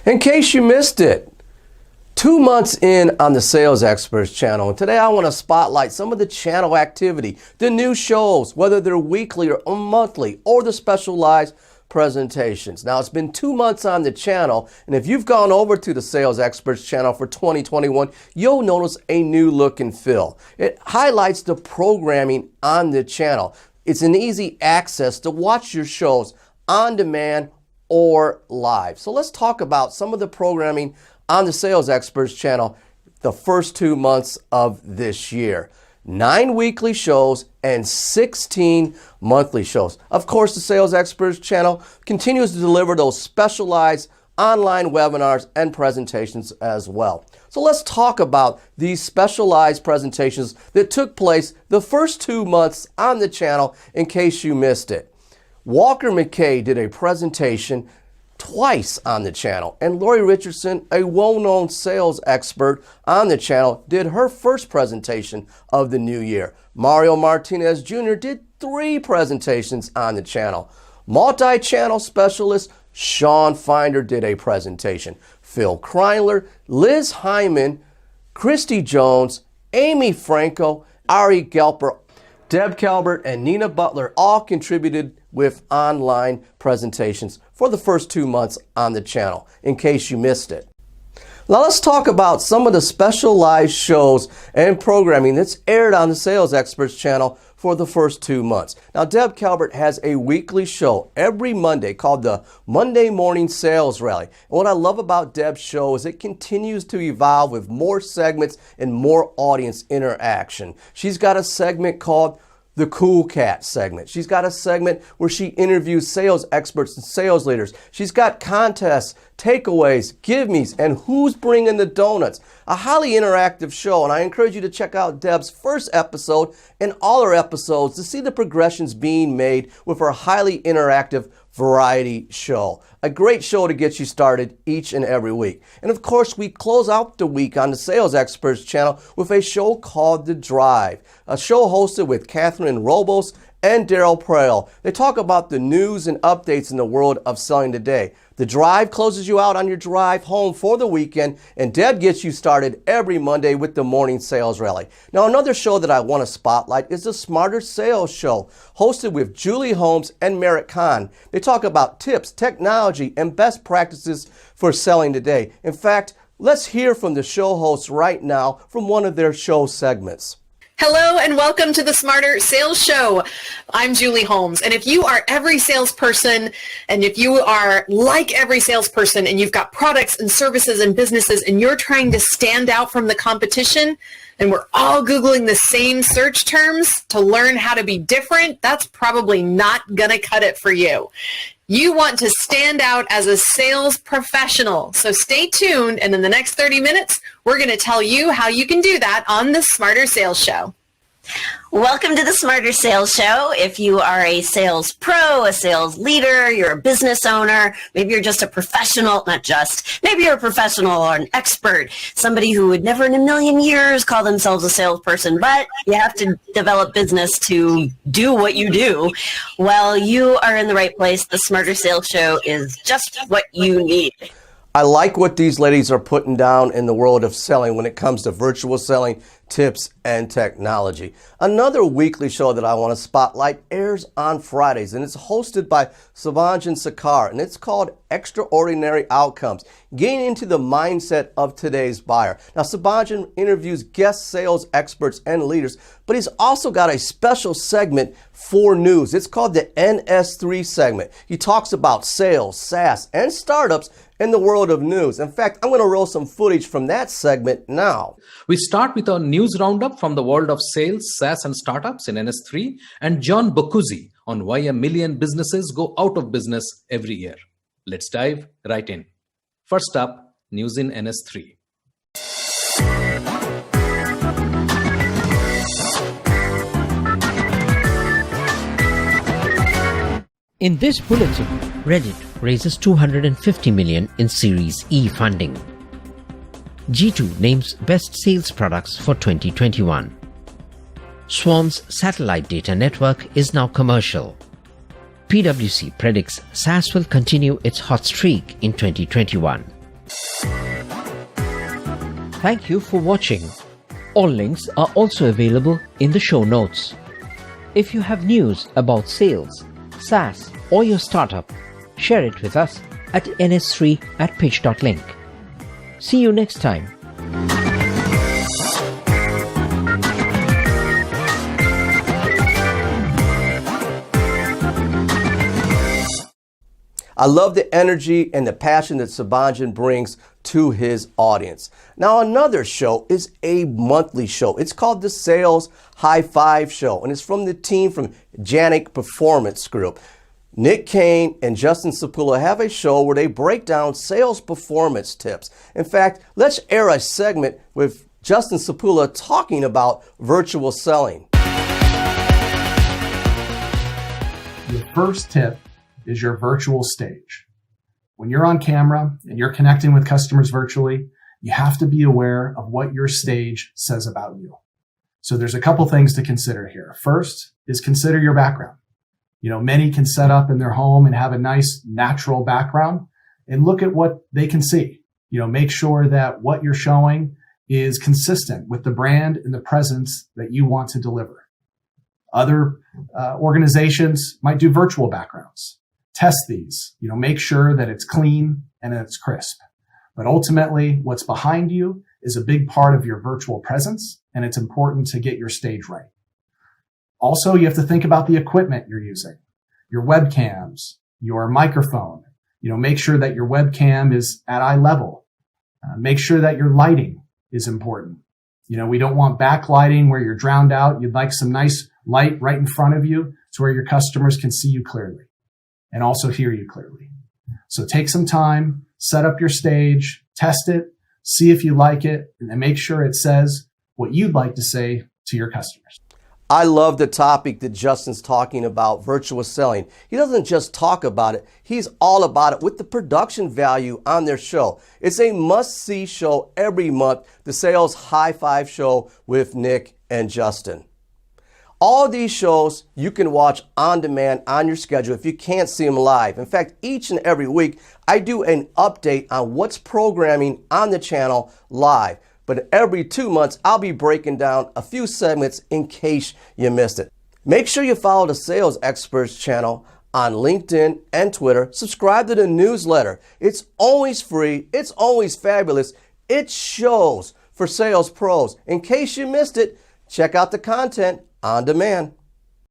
In case you missed it, 2 months in on the Sales Experts channel, and today I want to spotlight some of the channel activity, the new shows, whether they're weekly or monthly, or the specialized presentations. Now, it's been 2 months on the channel, and if you've gone over to the Sales Experts channel for 2021, you'll notice a new look and feel. It highlights the programming on the channel. It's an easy access to watch your shows on demand or live. So let's talk about some of the programming on the Sales Experts channel the first 2 months of this year. 9 weekly shows and 16 monthly shows. Of course, the Sales Experts channel continues to deliver those specialized online webinars and presentations as well. So let's talk about these specialized presentations that took place the first 2 months on the channel in case you missed it. Walker McKay did a presentation twice on the channel, and Lori Richardson, a well-known sales expert on the channel, did her first presentation of the new year. Mario Martinez Jr. did 3 presentations on the channel. Multi-channel specialist Sean Finder did a presentation. Phil Kreindler, Liz Hyman, Christy Jones, Amy Franco, Ari Gelper, Deb Calvert, and Nina Butler all contributed with online presentations for the first 2 months on the channel, in case you missed it. Now let's talk about some of the specialized shows and programming that's aired on the Sales Experts channel for the first 2 months. Now, Deb Calvert has a weekly show every Monday called the Monday Morning Sales Rally. And what I love about Deb's show is it continues to evolve with more segments and more audience interaction. She's got a segment called the Cool Cat segment. She's got a segment where she interviews sales experts and sales leaders. She's got contests, takeaways, give me's, and who's bringing the donuts. A highly interactive show, and I encourage you to check out Deb's first episode and all her episodes to see the progressions being made with her highly interactive variety show. A great show to get you started each and every week. And of course, we close out the week on the Sales Experts channel with a show called The Drive, a show hosted with Catherine Robos and Daryl Prell. They talk about the news and updates in the world of selling today. The Drive closes you out on your drive home for the weekend, and Deb gets you started every Monday with the Morning Sales Rally. Now, another show that I want to spotlight is the Smarter Sales Show, hosted with Julie Holmes and Merritt Kahn. They talk about tips, technology, and best practices for selling today. In fact, let's hear from the show hosts right now from one of their show segments. Hello and welcome to the Smarter Sales Show. I'm Julie Holmes, and if you are every salesperson, and if you are like every salesperson and you've got products and services and businesses and you're trying to stand out from the competition, and we're all Googling the same search terms to learn how to be different, that's probably not going to cut it for you. You want to stand out as a sales professional. So stay tuned, and in the next 30 minutes, we're going to tell you how you can do that on the Smarter Sales Show. Welcome to the Smarter Sales Show. If you are a sales pro, a sales leader, you're a business owner, maybe you're just a professional, maybe you're a professional or an expert, somebody who would never in a million years call themselves a salesperson, but you have to develop business to do what you do. Well, you are in the right place. The Smarter Sales Show is just what you need. I like what these ladies are putting down in the world of selling when it comes to virtual selling, tips, and technology. Another weekly show that I want to spotlight airs on Fridays, and it's hosted by Sabanjan Sakar, and it's called Extraordinary Outcomes, getting into the mindset of today's buyer. Now, Sabanjan interviews guest sales experts and leaders, but he's also got a special segment for news. It's called the NS3 segment. He talks about sales, SaaS, and startups in the world of news. In fact, I'm going to roll some footage from that segment now. We start with our news roundup from the world of sales, SaaS, and startups in NS3, and John Boccuzzi on why 1 million businesses go out of business every year. Let's dive right in. First up, news in NS3. In this bulletin, Reddit raises $250 million in Series E funding. G2 names best sales products for 2021. Swan's satellite data network is now commercial. PwC predicts SaaS will continue its hot streak in 2021. Thank you for watching. All links are also available in the show notes. If you have news about sales, SaaS, or your startup, share it with us at ns3@pitch.link. See you next time. I love the energy and the passion that Sabanjan brings to his audience. Now, another show is a monthly show. It's called the Sales High Five Show, and it's from the team from Janik Performance Group. Nick Kane and Justin Sapula have a show where they break down sales performance tips. In fact, let's air a segment with Justin Sapula talking about virtual selling. The first tip is your virtual stage. When you're on camera and you're connecting with customers virtually, you have to be aware of what your stage says about you. So there's a couple things to consider here. First is consider your background. Many can set up in their home and have a nice natural background and look at what they can see. Make sure that what you're showing is consistent with the brand and the presence that you want to deliver. Other organizations might do virtual backgrounds. Test these, make sure that it's clean and that it's crisp. But ultimately, what's behind you is a big part of your virtual presence, and it's important to get your stage right. Also, you have to think about the equipment you're using, your webcams, your microphone. Make sure that your webcam is at eye level. Make sure that your lighting is important. We don't want backlighting where you're drowned out. You'd like some nice light right in front of you to where your customers can see you clearly and also hear you clearly. So take some time, set up your stage, test it, see if you like it, and then make sure it says what you'd like to say to your customers. I love the topic that Justin's talking about, virtual selling. He doesn't just talk about it, he's all about it with the production value on their show. It's a must-see show every month, the Sales High Five Show with Nick and Justin. All these shows you can watch on demand on your schedule if you can't see them live. In fact, each and every week, I do an update on what's programming on the channel live. But every 2 months, I'll be breaking down a few segments in case you missed it. Make sure you follow the Sales Experts channel on LinkedIn and Twitter. Subscribe to the newsletter. It's always free. It's always fabulous. It shows for sales pros. In case you missed it, check out the content on demand.